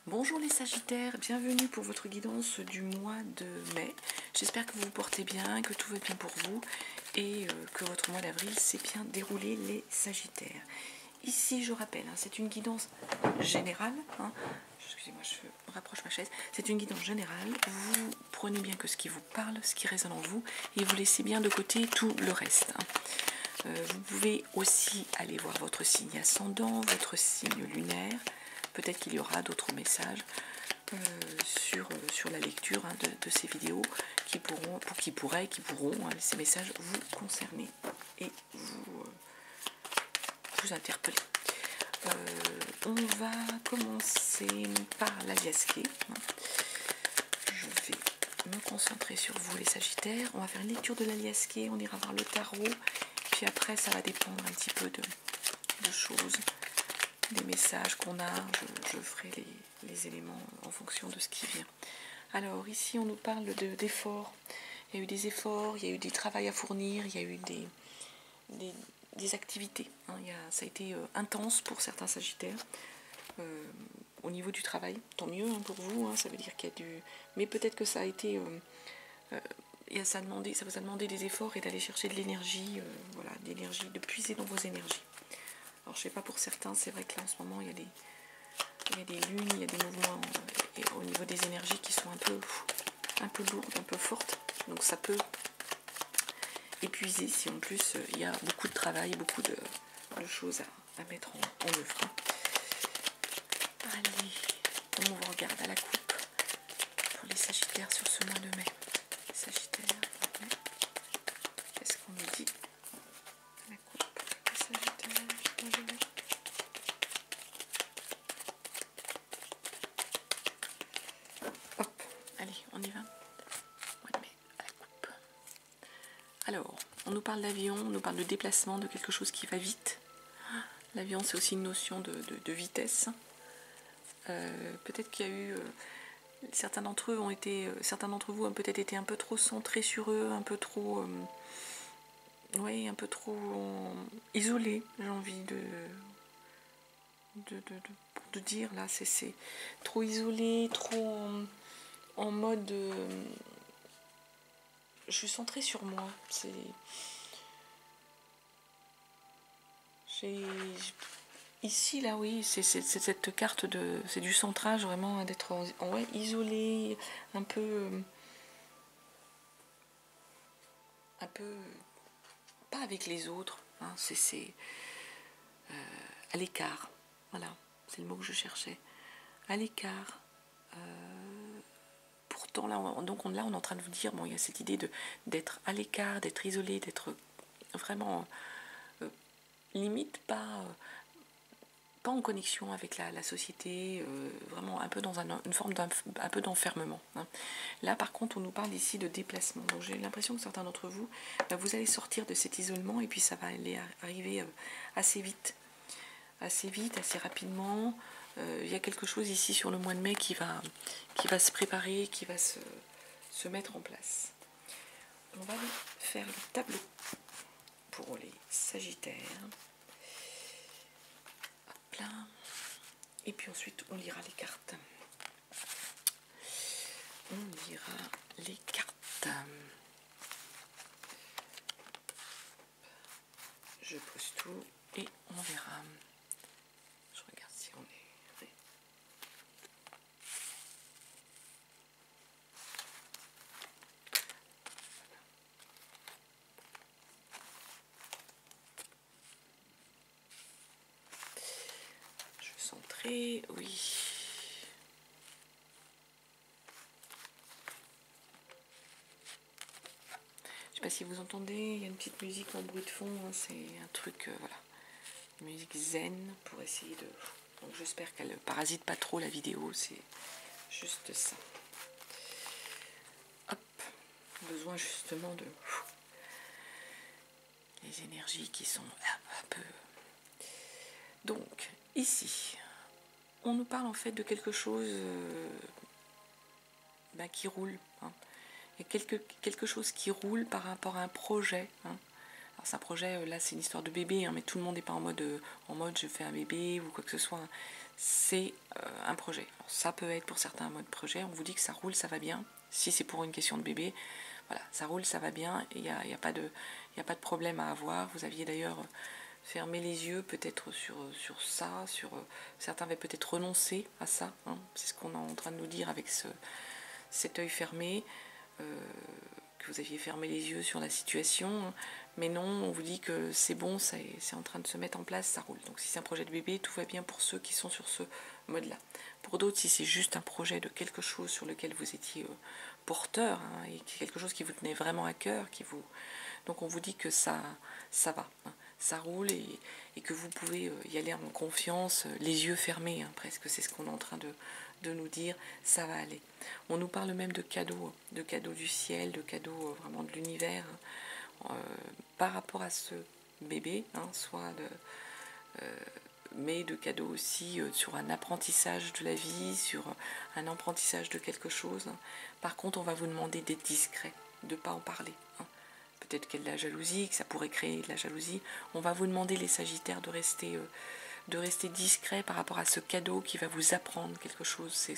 Bonjour les Sagittaires, bienvenue pour votre guidance du mois de mai. J'espère que vous vous portez bien, que tout va bien pour vous et que votre mois d'avril s'est bien déroulé les Sagittaires. Ici, je rappelle, c'est une guidance générale. Excusez-moi, je rapproche ma chaise. C'est une guidance générale. Vous prenez bien que ce qui vous parle, ce qui résonne en vous, et vous laissez bien de côté tout le reste. Vous pouvez aussi aller voir votre signe ascendant, votre signe lunaire. Peut-être qu'il y aura d'autres messages sur la lecture de ces vidéos qui pourront, ces messages vous concerner et vous interpeller. On va commencer par l'aliasqué. Je vais me concentrer sur vous les Sagittaires. On va faire une lecture de l'aliasqué, on ira voir le tarot, puis après ça va dépendre un petit peu de choses, des messages qu'on a. Je ferai les éléments en fonction de ce qui vient. Alors ici on nous parle d'efforts. Il y a eu des efforts, il y a eu des travails à fournir, il y a eu des activités. Ça a été intense pour certains Sagittaires. Au niveau du travail, tant mieux pour vous, ça veut dire qu'il y a du... Mais peut-être que ça a été... ça vous a demandé des efforts et d'aller chercher de l'énergie, de puiser dans vos énergies. Alors je sais pas pour certains, c'est vrai que là en ce moment il y a des lunes, il y a des mouvements au niveau des énergies qui sont un peu lourdes, un peu fortes. Donc ça peut épuiser si en plus il y a beaucoup de travail, beaucoup de choses à mettre en œuvre. Allez, on regarde à la coupe pour les Sagittaires sur ce mois de mai. Sagittaire, qu'est-ce qu'on nous dit à la coupe les Sagittaires, mois de mai. Hop, allez, on y va. Mois de mai, à la coupe. Alors, on nous parle d'avion, on nous parle de déplacement, de quelque chose qui va vite. L'avion, c'est aussi une notion de vitesse. Peut-être qu'il y a eu... certains d'entre vous ont peut-être été un peu trop centrés sur eux, un peu trop... un peu trop isolés, j'ai envie de dire. Là, c'est trop isolé, trop en mode... je suis centrée sur moi. Ici, là, oui, c'est cette carte c'est du centrage, vraiment, d'être isolé, un peu, pas avec les autres, c'est à l'écart, voilà, c'est le mot que je cherchais, à l'écart. Pourtant, là, on est en train de vous dire, il y a cette idée d'être à l'écart, d'être isolé, d'être vraiment, limite, pas en connexion avec la société, vraiment un peu dans une forme un peu d'enfermement. Là par contre on nous parle ici de déplacement, donc j'ai l'impression que certains d'entre vous, vous allez sortir de cet isolement et puis ça va aller arriver assez vite, assez rapidement. Il y a quelque chose ici sur le mois de mai qui va se préparer, qui va se mettre en place. On va faire le tableau pour les Sagittaires. Là. Et puis ensuite on lira les cartes. Je pose tout et on verra. Je regarde si on est... Je suis centrée, oui. Je sais pas si vous entendez, il y a une petite musique en bruit de fond, c'est un truc, voilà, une musique zen pour essayer de... Donc j'espère qu'elle ne parasite pas trop la vidéo, c'est juste ça. Hop, besoin justement de... les énergies qui sont un peu... Donc, ici, on nous parle en fait de quelque chose qui roule. Il y a quelque chose qui roule par rapport à un projet, c'est un projet, là c'est une histoire de bébé, hein, mais tout le monde n'est pas en mode je fais un bébé ou quoi que ce soit. Hein. C'est un projet. Alors, ça peut être pour certains un mode projet, on vous dit que ça roule, ça va bien. Si c'est pour une question de bébé, voilà, ça roule, ça va bien, et il n'y a pas de problème à avoir. Vous aviez d'ailleurs fermé les yeux peut-être sur ça, certains avaient peut-être renoncé à ça, hein. C'est ce qu'on est en train de nous dire avec cet œil fermé, que vous aviez fermé les yeux sur la situation, mais non, on vous dit que c'est bon, c'est en train de se mettre en place, ça roule. Donc si c'est un projet de bébé, tout va bien pour ceux qui sont sur ce mode-là. Pour d'autres, si c'est juste un projet de quelque chose sur lequel vous étiez porteur, hein, et quelque chose qui vous tenait vraiment à cœur, donc on vous dit que ça va, hein, ça roule, et que vous pouvez y aller en confiance, les yeux fermés, hein, presque, c'est ce qu'on est en train de nous dire, ça va aller. On nous parle même de cadeaux du ciel, de cadeaux vraiment de l'univers, hein, par rapport à ce bébé, hein, mais de cadeaux aussi sur un apprentissage de la vie, sur un apprentissage de quelque chose. Hein. Par contre, on va vous demander d'être discret, de ne pas en parler. Hein. Peut-être qu'il y a de la jalousie, que ça pourrait créer de la jalousie. On va vous demander, les Sagittaires, de rester discret par rapport à ce cadeau qui va vous apprendre quelque chose.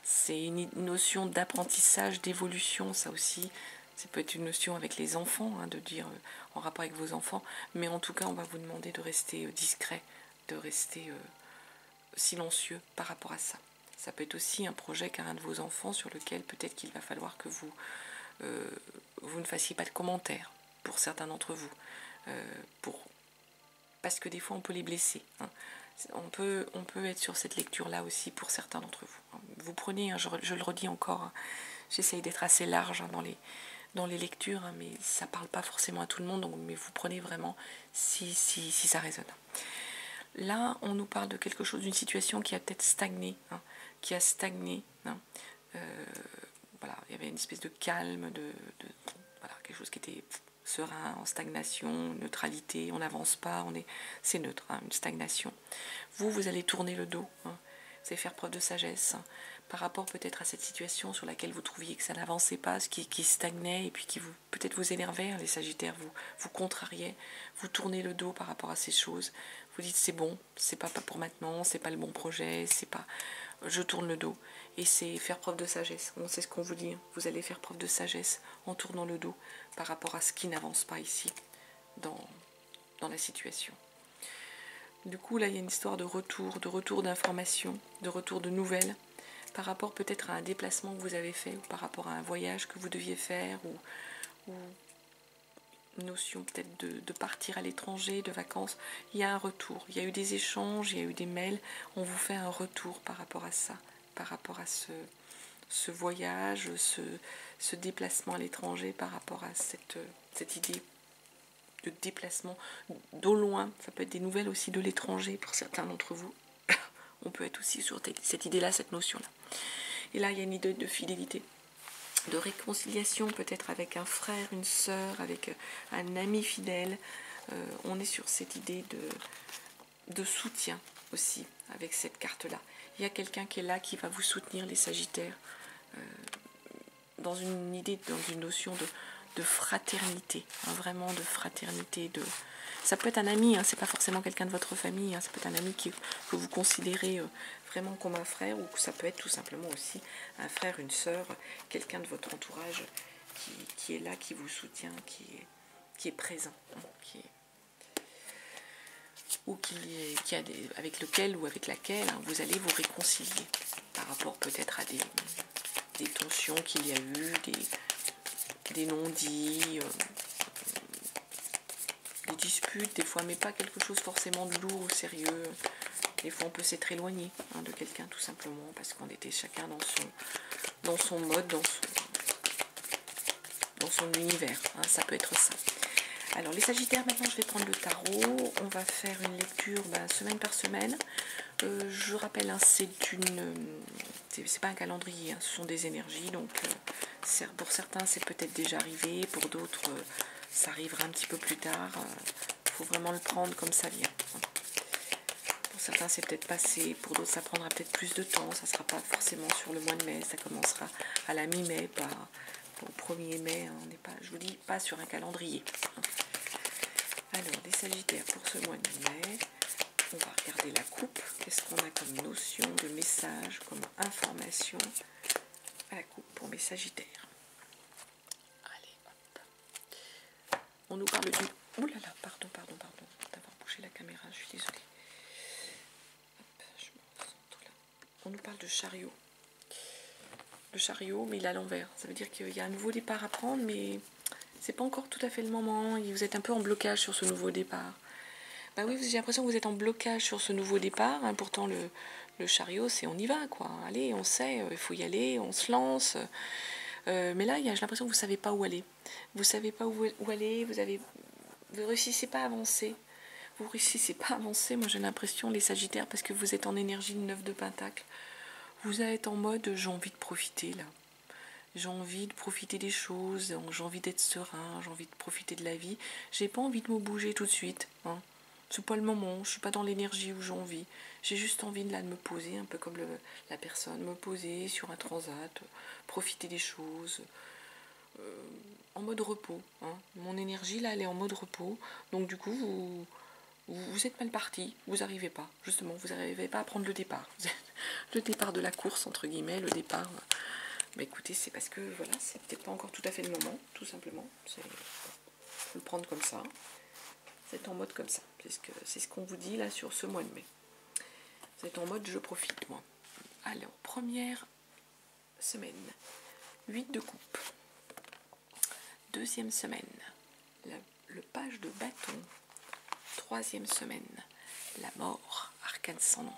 C'est une notion d'apprentissage, d'évolution, ça aussi. Ça peut être une notion avec les enfants, hein, de dire en rapport avec vos enfants, mais en tout cas, on va vous demander de rester discret, de rester silencieux par rapport à ça. Ça peut être aussi un projet qu'a un de vos enfants sur lequel peut-être qu'il va falloir que vous ne fassiez pas de commentaires pour certains d'entre vous, parce que des fois on peut les blesser. Hein. On peut être sur cette lecture-là aussi pour certains d'entre vous. Vous prenez, hein, je le redis encore, hein, j'essaye d'être assez large, hein, dans les lectures, hein, mais ça ne parle pas forcément à tout le monde, donc, mais vous prenez vraiment si ça résonne. Là, on nous parle de quelque chose, d'une situation qui a peut-être stagné, hein, qui a stagné. Hein. Voilà, il y avait une espèce de calme, voilà, quelque chose qui était serein, en stagnation, neutralité, on n'avance pas, c'est neutre, hein, une stagnation. Vous allez tourner le dos, hein, vous allez faire preuve de sagesse, hein, par rapport peut-être à cette situation sur laquelle vous trouviez que ça n'avançait pas, ce qui stagnait, et puis qui peut-être vous énervait, hein, les Sagittaires, vous contrariez, vous tournez le dos par rapport à ces choses, vous dites c'est bon, c'est pas pour maintenant, c'est pas le bon projet, c'est pas... Je tourne le dos, et c'est faire preuve de sagesse. On sait ce qu'on vous dit, hein. Vous allez faire preuve de sagesse en tournant le dos par rapport à ce qui n'avance pas ici dans la situation. Du coup, là, il y a une histoire de retour d'informations, de retour de nouvelles, par rapport peut-être à un déplacement que vous avez fait, ou par rapport à un voyage que vous deviez faire, ou une notion peut-être de partir à l'étranger, de vacances. Il y a un retour, il y a eu des échanges, il y a eu des mails, on vous fait un retour par rapport à ça, par rapport à ce voyage, ce déplacement à l'étranger, par rapport à cette idée de déplacement d'au loin. Ça peut être des nouvelles aussi de l'étranger pour certains d'entre vous. On peut être aussi sur cette idée-là, cette notion-là. Et là, il y a une idée de fidélité, de réconciliation peut-être avec un frère, une sœur, avec un ami fidèle. On est sur cette idée de soutien aussi avec cette carte-là. Il y a quelqu'un qui est là, qui va vous soutenir, les Sagittaires, dans une idée, dans une notion de fraternité, hein, vraiment de fraternité. Ça peut être un ami, hein, c'est pas forcément quelqu'un de votre famille, hein, ça peut être un ami que vous considérez vraiment comme un frère, ou ça peut être tout simplement aussi un frère, une sœur, quelqu'un de votre entourage qui est là, qui vous soutient, qui est présent, hein, avec lequel ou avec laquelle, hein, vous allez vous réconcilier par rapport peut-être à des tensions qu'il y a eu, des non-dits, des disputes des fois, mais pas quelque chose forcément de lourd ou sérieux. Des fois on peut s'être éloigné, hein, de quelqu'un tout simplement parce qu'on était chacun dans son mode, dans son univers, hein, ça peut être ça. Alors les Sagittaires, maintenant je vais prendre le tarot, on va faire une lecture semaine par semaine. Je rappelle, hein, c'est pas un calendrier, hein, ce sont des énergies, donc pour certains c'est peut-être déjà arrivé, pour d'autres ça arrivera un petit peu plus tard. Faut vraiment le prendre comme ça vient. Pour certains c'est peut-être passé, pour d'autres ça prendra peut-être plus de temps, ça ne sera pas forcément sur le mois de mai, ça commencera à la mi-mai, pas au 1er mai, hein, on n'est pas, je vous dis, pas sur un calendrier. Alors, les Sagittaires pour ce mois de mai, on va regarder la coupe. Qu'est-ce qu'on a comme notion de message, comme information à la coupe pour mes Sagittaires. Allez, hop. On nous parle du... Ouh là là, pardon, d'avoir bougé la caméra, je suis désolée. Hop, je me recentre là. On nous parle de chariot. Le chariot, mais il est à l'envers. Ça veut dire qu'il y a un nouveau départ à prendre, mais c'est pas encore tout à fait le moment. Et vous êtes un peu en blocage sur ce nouveau départ. Bah oui, j'ai l'impression que vous êtes en blocage sur ce nouveau départ. Hein. Pourtant, le chariot, c'est on y va, quoi. Allez, on sait, il faut y aller, on se lance. Mais là, j'ai l'impression que vous savez pas où aller. Vous savez pas où aller, vous réussissez pas à avancer. Vous réussissez pas à avancer, moi j'ai l'impression, les Sagittaires, parce que vous êtes en énergie de 9 de Pentacle. Vous êtes en mode j'ai envie de profiter là. J'ai envie de profiter des choses, j'ai envie d'être serein, j'ai envie de profiter de la vie. J'ai pas envie de me bouger tout de suite. Hein. C'est pas le moment, je suis pas dans l'énergie où j'ai envie. J'ai juste envie de me poser, un peu comme la personne, me poser sur un transat, profiter des choses, en mode repos. Hein. Mon énergie là, elle est en mode repos. Donc du coup, vous êtes mal parti, vous n'arrivez pas, justement, vous n'arrivez pas à prendre le départ. Le départ de la course, entre guillemets, le départ. Bah écoutez, c'est parce que voilà, c'est peut-être pas encore tout à fait le moment, tout simplement. Faut le prendre comme ça. C'est en mode comme ça. C'est ce qu'on vous dit là sur ce mois de mai. Vous êtes en mode je profite, moi. Alors, première semaine, 8 de coupe. Deuxième semaine, le page de bâton. Troisième semaine, la mort, arcane sans nom.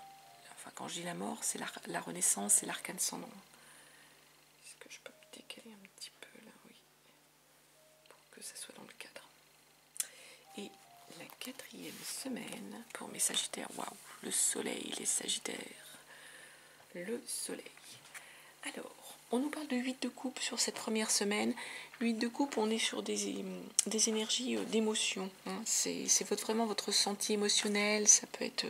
Enfin, quand je dis la mort, c'est la renaissance, c'est l'arcane sans nom. Est-ce que je peux me décaler un petit peu là, oui, pour que ça soit dans le cadre. Et la quatrième semaine, pour mes Sagittaires, waouh, le soleil, les Sagittaires, le soleil. Alors, on nous parle de 8 de coupe sur cette première semaine. 8 de coupe, on est sur des énergies d'émotion. Hein. C'est vraiment votre ressenti émotionnel, ça peut être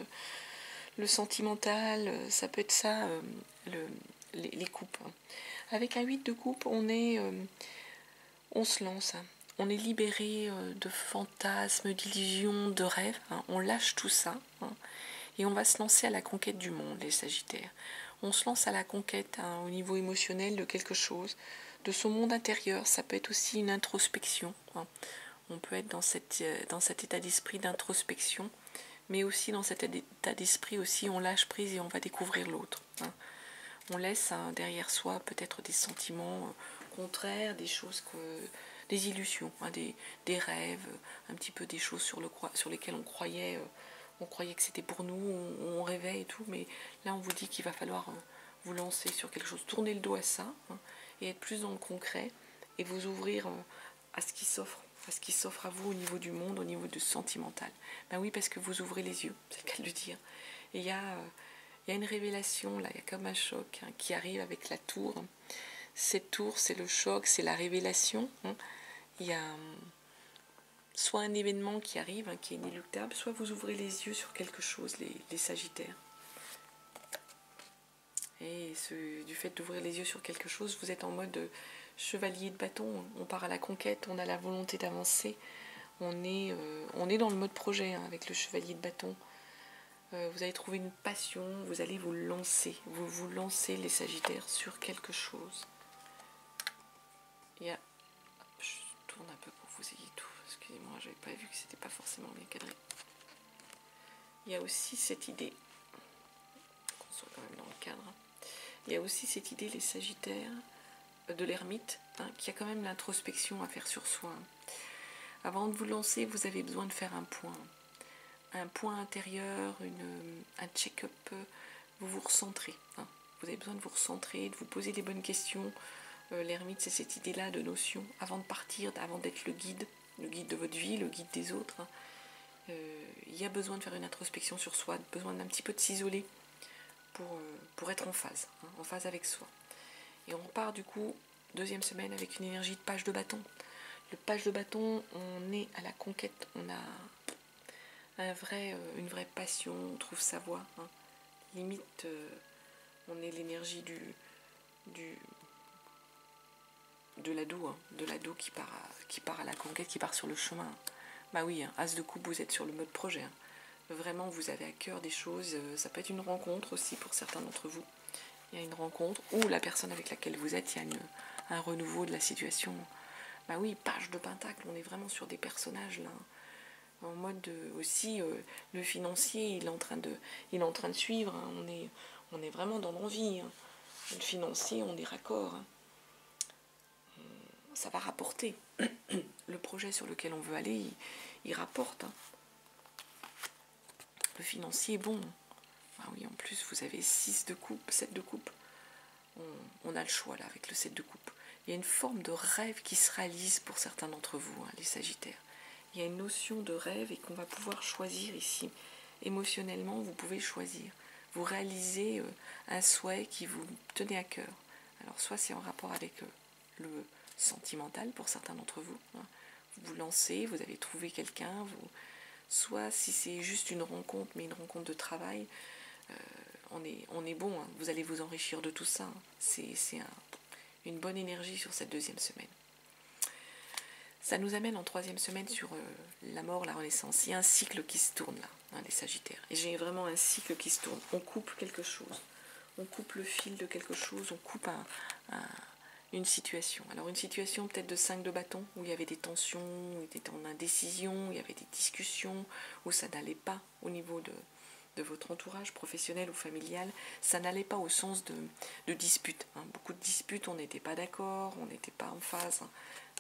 le sentimental, ça peut être ça, les coupes. Hein. Avec un 8 de coupe, on se lance. Hein. On est libéré de fantasmes, d'illusions, de rêves. Hein. On lâche tout ça. Hein. Et on va se lancer à la conquête du monde, les Sagittaires. On se lance à la conquête au niveau émotionnel de quelque chose, de son monde intérieur. Ça peut être aussi une introspection. Hein. On peut être dans cet état d'esprit d'introspection, mais aussi dans cet état d'esprit aussi, on lâche prise et on va découvrir l'autre. Hein. On laisse derrière soi peut-être des sentiments contraires, des choses des illusions, hein, des rêves, un petit peu des choses sur lesquelles on croyait que c'était pour nous, on rêvait et tout, mais là on vous dit qu'il va falloir vous lancer sur quelque chose, tourner le dos à ça, hein, et être plus dans le concret, et vous ouvrir à ce qui s'offre à vous au niveau du monde, au niveau du sentimental. Ben oui, parce que vous ouvrez les yeux, c'est le cas de le dire. Et il y a une révélation, là, il y a comme un choc hein, qui arrive avec la tour. Cette tour, c'est le choc, c'est la révélation. Hein. Il y a soit un événement qui arrive, hein, qui est inéluctable, soit vous ouvrez les yeux sur quelque chose, les Sagittaires. Et du fait d'ouvrir les yeux sur quelque chose, vous êtes en mode chevalier de bâton. On part à la conquête, on a la volonté d'avancer. On est dans le mode projet hein, avec le chevalier de bâton. Vous allez trouver une passion, vous allez vous lancer. Vous lancez les Sagittaires sur quelque chose. Je tourne un peu pour que vous ayez tout. Excusez-moi, j'avais pas vu que c'était pas forcément bien cadré. Il y a aussi cette idée, qu'on soit quand même dans le cadre, il y a aussi cette idée, les Sagittaires, de l'ermite, hein, qui a quand même l'introspection à faire sur soi. Avant de vous lancer, vous avez besoin de faire un point intérieur, un check-up, vous vous recentrez. Hein. Vous avez besoin de vous recentrer, de vous poser des bonnes questions. L'ermite, c'est cette idée-là de notion, avant de partir, avant d'être le guide de votre vie, le guide des autres. Hein. Il y a besoin de faire une introspection sur soi, besoin d'un petit peu de s'isoler pour être en phase avec soi. Et on part du coup, deuxième semaine, avec une énergie de page de bâton. Le page de bâton, on est à la conquête, on a une vraie passion, on trouve sa voie. Hein. Limite, on est l'énergie de l'ado, hein, qui part à la conquête, qui part sur le chemin. Bah oui, hein, As de coupe, vous êtes sur le mode projet. Hein. Vraiment, vous avez à cœur des choses. Ça peut être une rencontre aussi pour certains d'entre vous. Il y a une rencontre, ou la personne avec laquelle vous êtes, il y a un renouveau de la situation. Bah oui, page de pentacle, on est vraiment sur des personnages là. En mode aussi, le financier, il est en train de suivre. Hein. On est vraiment dans l'envie. Hein. Le financier, on est raccord. Hein. Ça va rapporter. Le projet sur lequel on veut aller, il rapporte. Hein. Le financier est bon. Ah oui, en plus, vous avez 6 de coupe, 7 de coupe. On a le choix là avec le 7 de coupe. Il y a une forme de rêve qui se réalise pour certains d'entre vous, hein, les Sagittaires. Il y a une notion de rêve et qu'on va pouvoir choisir ici. Émotionnellement, vous pouvez choisir. Vous réalisez un souhait qui vous tenait à cœur. Alors soit c'est en rapport avec le sentimental pour certains d'entre vous. Hein. Vous vous lancez, vous avez trouvé quelqu'un. Soit si c'est juste une rencontre, mais une rencontre de travail, on est bon. Hein. Vous allez vous enrichir de tout ça. Hein. C'est une bonne énergie sur cette deuxième semaine. Ça nous amène en troisième semaine sur la mort, la renaissance. Il y a un cycle qui se tourne là, hein, les Sagittaires. Et j'ai vraiment un cycle qui se tourne. On coupe quelque chose. On coupe le fil de quelque chose. On coupe une situation. Alors une situation peut-être de 5 de bâton, où il y avait des tensions, où il était en indécision, il y avait des discussions, où ça n'allait pas au niveau de votre entourage professionnel ou familial, ça n'allait pas au sens de disputes. Hein. Beaucoup de disputes, on n'était pas d'accord, on n'était pas en phase. Hein.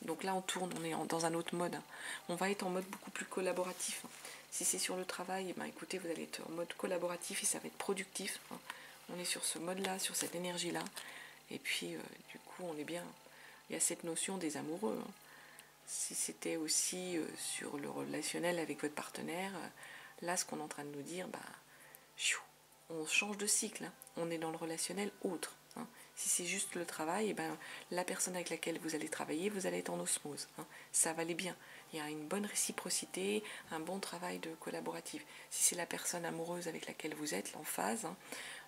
Donc là, on tourne, on est dans un autre mode. Hein. On va être en mode beaucoup plus collaboratif. Hein. Si c'est sur le travail, eh ben, écoutez, vous allez être en mode collaboratif et ça va être productif. Hein. On est sur ce mode-là, sur cette énergie-là. Et puis, du coup, on est bien. Il y a cette notion des amoureux. Hein. Si c'était aussi sur le relationnel avec votre partenaire, là, ce qu'on est en train de nous dire, bah, on change de cycle. Hein. On est dans le relationnel autre. Hein. Si c'est juste le travail, eh ben, la personne avec laquelle vous allez travailler, vous allez être en osmose. Hein. Ça va aller bien. Il y a une bonne réciprocité, un bon travail de collaboratif. Si c'est la personne amoureuse avec laquelle vous êtes, l'emphase, hein,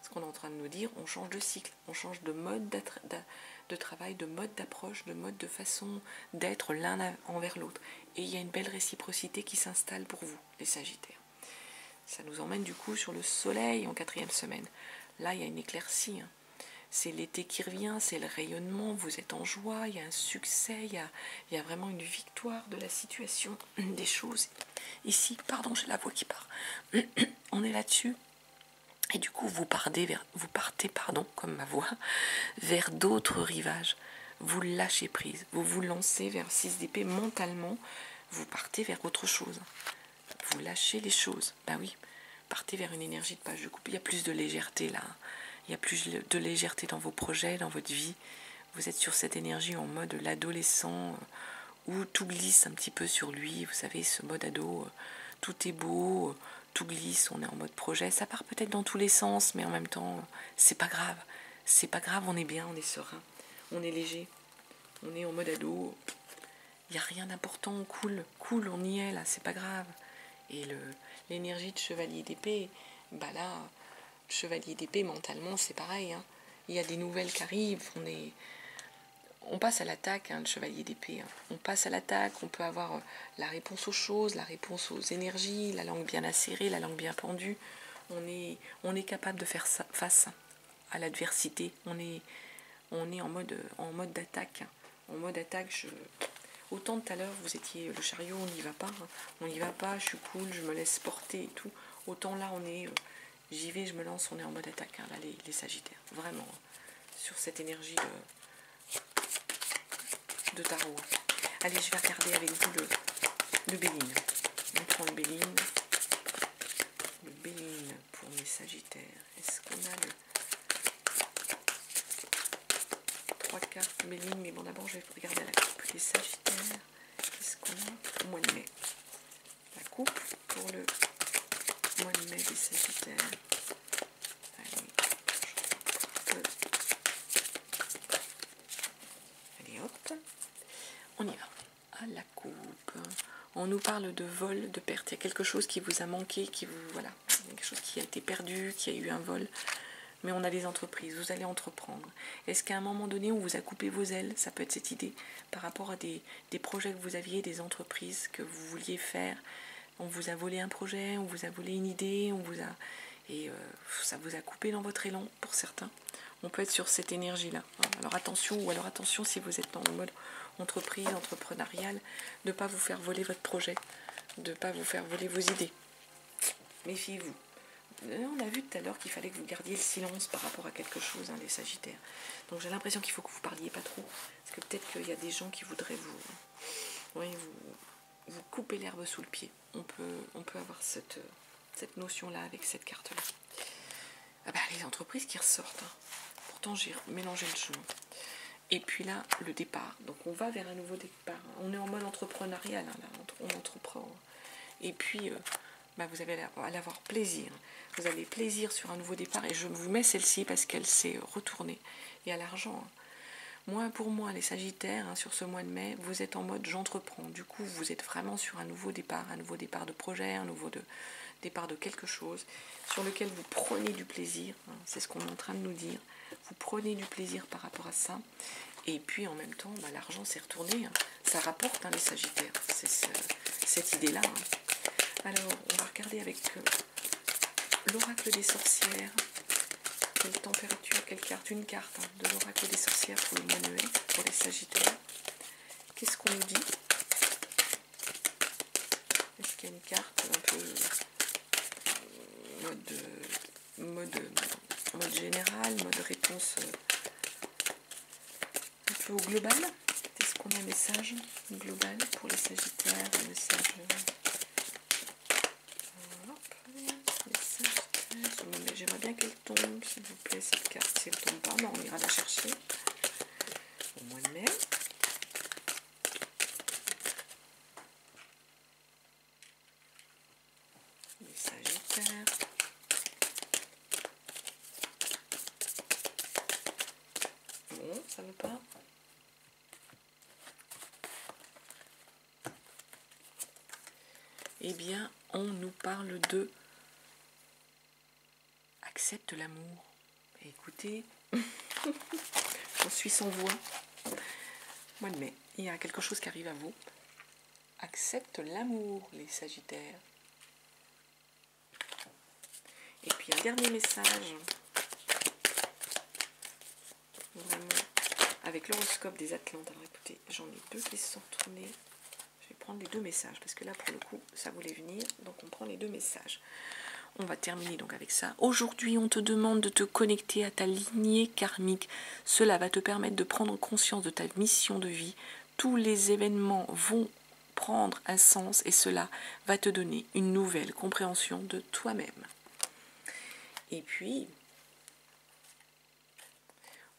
ce qu'on est en train de nous dire, on change de cycle, on change de mode de travail, de mode d'approche, de mode de façon d'être l'un envers l'autre. Et il y a une belle réciprocité qui s'installe pour vous, les Sagittaires. Ça nous emmène du coup sur le soleil en 4e semaine. Là, il y a une éclaircie. Hein. C'est l'été qui revient, c'est le rayonnement, vous êtes en joie, il y a un succès, il y a vraiment une victoire de la situation, des choses. Ici, pardon, j'ai la voix qui part. On est là-dessus. Et du coup, vous partez, comme ma voix, vers d'autres rivages. Vous lâchez prise, vous vous lancez vers 6 d'épée mentalement, vous partez vers autre chose. Vous lâchez les choses, ben oui, partez vers une énergie de page de coupe. Il y a plus de légèreté là, il y a plus de légèreté dans vos projets, dans votre vie. Vous êtes sur cette énergie en mode l'adolescent, où tout glisse un petit peu sur lui, vous savez, ce mode ado, tout est beau, tout glisse, on est en mode projet, ça part peut-être dans tous les sens, mais en même temps, c'est pas grave, on est bien, on est serein, on est léger, on est en mode ado, il n'y a rien d'important, cool, on y est là, c'est pas grave. Et l'énergie de chevalier d'épée, bah là, chevalier d'épée, mentalement, c'est pareil, hein. Il y a des nouvelles qui arrivent, on passe à l'attaque, hein, le chevalier d'épée. Hein. On passe à l'attaque, on peut avoir la réponse aux choses, la réponse aux énergies, la langue bien acérée, la langue bien pendue. On est capable de faire face à l'adversité. On est en mode d'attaque. Hein. En mode attaque, autant tout à l'heure, vous étiez le chariot, on n'y va pas. Hein. On n'y va pas, je suis cool, je me laisse porter et tout. Autant là, on est, j'y vais, je me lance, on est en mode attaque, hein, là, les Sagittaires. Vraiment, sur cette énergie de tarot. Allez, je vais regarder avec vous le Béline. On prend le Béline. Le Béline pour mes Sagittaires. Est-ce qu'on a le 3 cartes Béline? Mais bon, d'abord, je vais regarder à la coupe. Les Sagittaires, qu'est-ce qu'on a au mois de mai? La coupe pour le mois de mai des Sagittaires. Allez, hop. On y va. À la coupe. On nous parle de vol, de perte. Il y a quelque chose qui vous a manqué, voilà. Il y a quelque chose qui a été perdu, qui a eu un vol. mais on a des entreprises, vous allez entreprendre. Est-ce qu'à un moment donné, on vous a coupé vos ailes? Ça peut être cette idée par rapport à des projets que vous aviez, des entreprises que vous vouliez faire. On vous a volé un projet, on vous a volé une idée, et ça vous a coupé dans votre élan pour certains. On peut être sur cette énergie-là. Alors attention si vous êtes dans le mode entreprise, entrepreneuriale, de ne pas vous faire voler votre projet, de ne pas vous faire voler vos idées. Méfiez-vous. On a vu tout à l'heure qu'il fallait que vous gardiez le silence par rapport à quelque chose, les Sagittaires. Donc j'ai l'impression qu'il faut que vous parliez pas trop, parce que peut-être qu'il y a des gens qui voudraient vous couper l'herbe sous le pied. On peut avoir cette notion-là avec cette carte-là. Ah bah, les entreprises qui ressortent. Pourtant j'ai mélangé le jeu. Et puis là, le départ. Donc on va vers un nouveau départ. On est en mode entrepreneurial, là, on entreprend. Et puis, vous allez avoir plaisir. Vous avez plaisir sur un nouveau départ. Et je vous mets celle-ci parce qu'elle s'est retournée. Et à l'argent. Pour moi, les Sagittaires, sur ce mois de mai, vous êtes en mode j'entreprends. Du coup, vous êtes vraiment sur un nouveau départ de projet, un nouveau départ de quelque chose sur lequel vous prenez du plaisir. C'est ce qu'on est en train de nous dire. Vous prenez du plaisir par rapport à ça. Et puis en même temps, l'argent s'est retourné. Ça rapporte les Sagittaires. C'est cette idée-là. Alors, on va regarder avec l'oracle des sorcières. Quelle température, quelle carte? Une carte de l'oracle des sorcières pour le mois de mai, pour les Sagittaires. Qu'est-ce qu'on nous dit? Est-ce qu'il y a une carte un peu mode général, mode réponse un peu au global? Est-ce qu'on a un message global pour les Sagittaires? Un message... J'aimerais bien qu'elle tombe, s'il vous plaît, cette carte. Si elle tombe pas, on ira la chercher au mois de mai. Les Sagittaires. Bon, ça veut pas. Eh bien, on nous parle de accepte l'amour. Écoutez, je suis sans voix. Mois de mai, il y a quelque chose qui arrive à vous. Accepte l'amour, les Sagittaires. Et puis un dernier message. Vraiment, avec l'horoscope des Atlantes. Alors écoutez, j'en ai deux qui se sont retournés. Je vais prendre les deux messages, parce que là, pour le coup, ça voulait venir. Donc on prend les deux messages. On va terminer donc avec ça. Aujourd'hui, on te demande de te connecter à ta lignée karmique. Cela va te permettre de prendre conscience de ta mission de vie. Tous les événements vont prendre un sens et cela va te donner une nouvelle compréhension de toi-même. Et puis,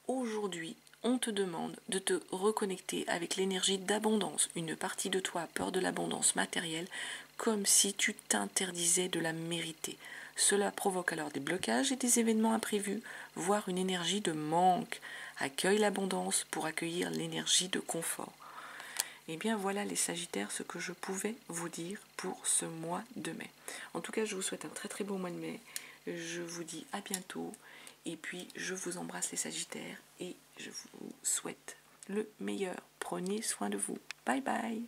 aujourd'hui, on te demande de te reconnecter avec l'énergie d'abondance. Une partie de toi a peur de l'abondance matérielle, comme si tu t'interdisais de la mériter. Cela provoque alors des blocages et des événements imprévus, voire une énergie de manque. Accueille l'abondance pour accueillir l'énergie de confort. Et bien voilà les Sagittaires, ce que je pouvais vous dire pour ce mois de mai. En tout cas, je vous souhaite un très très beau mois de mai. Je vous dis à bientôt. Et puis, je vous embrasse les Sagittaires et je vous souhaite le meilleur. Prenez soin de vous. Bye bye.